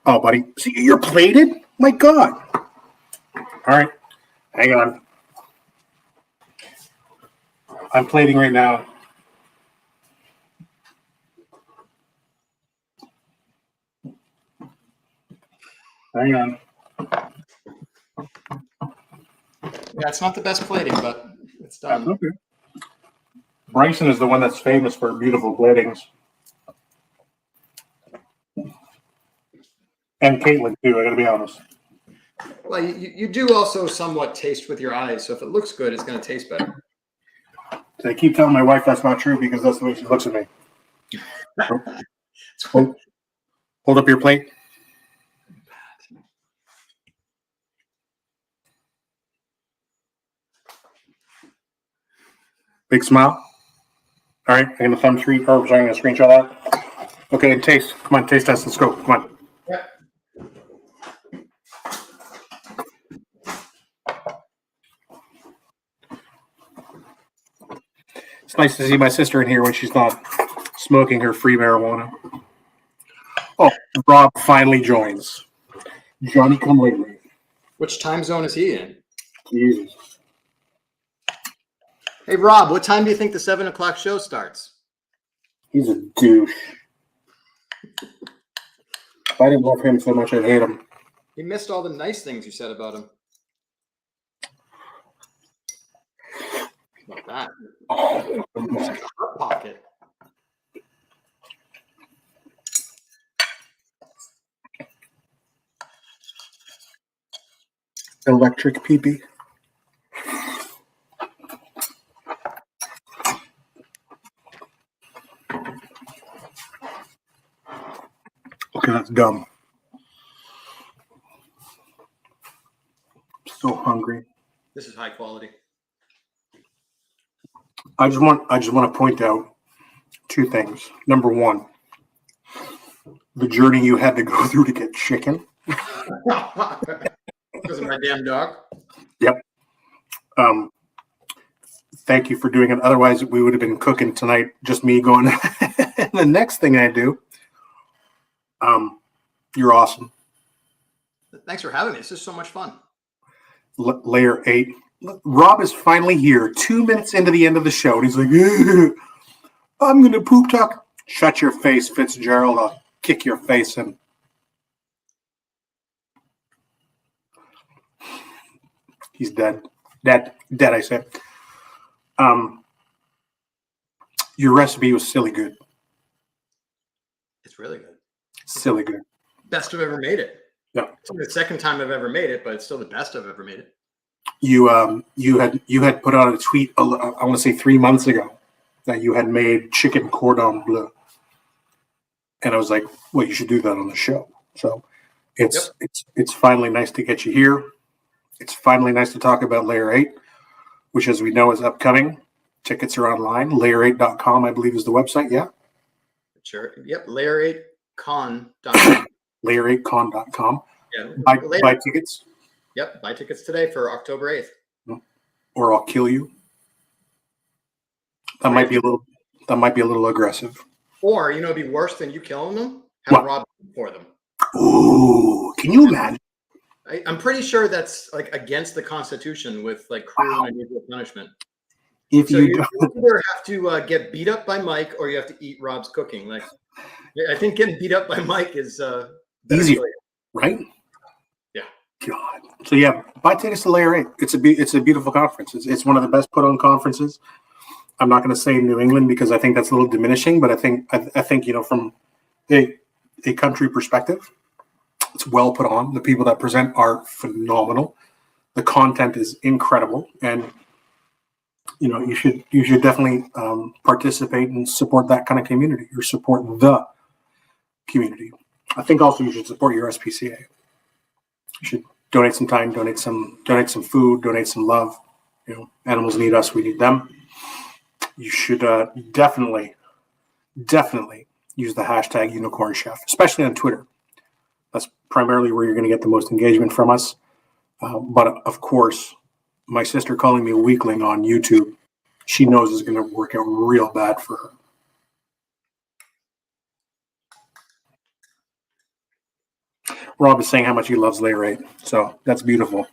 Oh, buddy. See, you're plated? My God. All right. Hang on. I'm plating right now. Hang on. Yeah, it's not the best plating, but it's done. That's okay. Bryson is the one that's famous for beautiful platings. And Caitlin, too, I got to be honest. Well, you do also somewhat taste with your eyes, so if it looks good, it's going to taste better. So I keep telling my wife that's not true because that's the way she looks at me. Hold up your plate. Big smile. All right, I'm going to I'm going to screenshot that. Okay, and taste. Come on, taste test. Let's go. Come on. Yeah. It's nice to see my sister in here when she's not smoking her free marijuana. Oh, Rob finally joins. Johnny come lately. Which time zone is he in? Jesus. Hey, Rob, what time do you think the 7 o'clock show starts? He's a douche. If I didn't love him so much, I'd hate him. He missed all the nice things you said about him. Like that. It's like a hot pocket. Electric pee-pee. Okay, that's dumb. So hungry. This is high quality. I just want to point out two things. Number one, the journey you had to go through to get chicken. Because of my damn dog. Yep. Thank you for doing it. Otherwise, we would have been cooking tonight. Just me going. The next thing I do. You're awesome. Thanks for having me. This is so much fun. Layer 8. Rob is finally here 2 minutes into the end of the show. And he's like, I'm going to poop talk. Shut your face, Fitzgerald. I'll kick your face in. He's dead. Dead, I said. Your recipe was silly good. It's really good. Silly good. Best I've ever made it. Yeah. It's only the second time I've ever made it, but it's still the best I've ever made it. You had put out a tweet, I want to say 3 months ago, that you had made chicken cordon bleu. And I was like, well, you should do that on the show. So it's finally nice to get you here. It's finally nice to talk about Layer 8, which, as we know, is upcoming. Tickets are online. Layer8.com, I believe, is the website. Yeah. Sure. Yep. Layer8con.com. Layer8con.com. Yeah. Buy tickets. Yep. Buy tickets today for October 8th. Or I'll kill you. That might be a little aggressive. Or, it'd be worse than you killing them. Have Rob for them. Ooh, can you imagine? I'm pretty sure that's like against the Constitution with like cruel and unusual punishment. If so you either have to get beat up by Mike or you have to eat Rob's cooking. Like, I think getting beat up by Mike is easier, right? Yeah. God. So yeah, buy tickets to Layer 8. It's a beautiful conference. It's one of the best put on conferences. I'm not going to say New England because I think that's a little diminishing, but I think from a country perspective, It's well put on. The people that present are phenomenal. The content is incredible, and you should definitely participate and support that kind of community, or support the community. I think also you should support your SPCA. You should donate some time, donate some food, donate some love. Animals need us, we need them. You should definitely use the hashtag Unicorn Chef, especially on Twitter. That's primarily where you're going to get the most engagement from us. But of course, my sister calling me a weakling on YouTube, she knows is going to work out real bad for her. Rob is saying how much he loves Layer 8, so that's beautiful.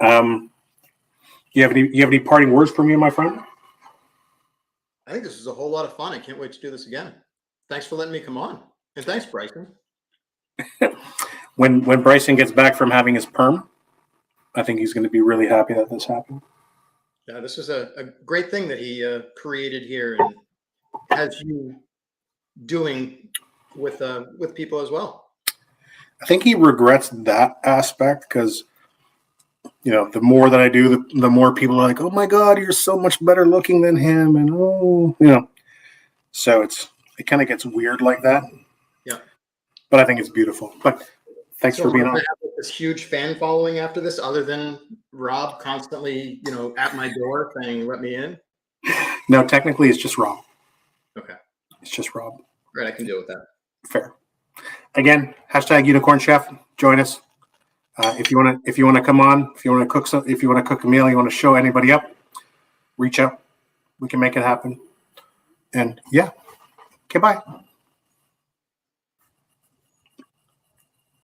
You have any parting words for me, my friend? I think this was a whole lot of fun. I can't wait to do this again. Thanks for letting me come on, and thanks, Bryson. When Bryson gets back from having his perm, I think he's going to be really happy that this happened. Yeah, this is a great thing that he created here and has you doing with people as well. I think he regrets that aspect because, the more that I do, the more people are like, "Oh my God, you're so much better looking than him," and so it kind of gets weird like that. Yeah, but I think it's beautiful. But thanks for being on. This huge fan following after this, other than Rob constantly, at my door saying, "Let me in." No, technically, it's just Rob. Okay, it's just Rob. Right, I can deal with that. Fair. Again, hashtag Unicorn Chef. Join us if you want to come on. If you want to cook a meal, you want to show anybody up, reach out. We can make it happen. And yeah, okay, bye.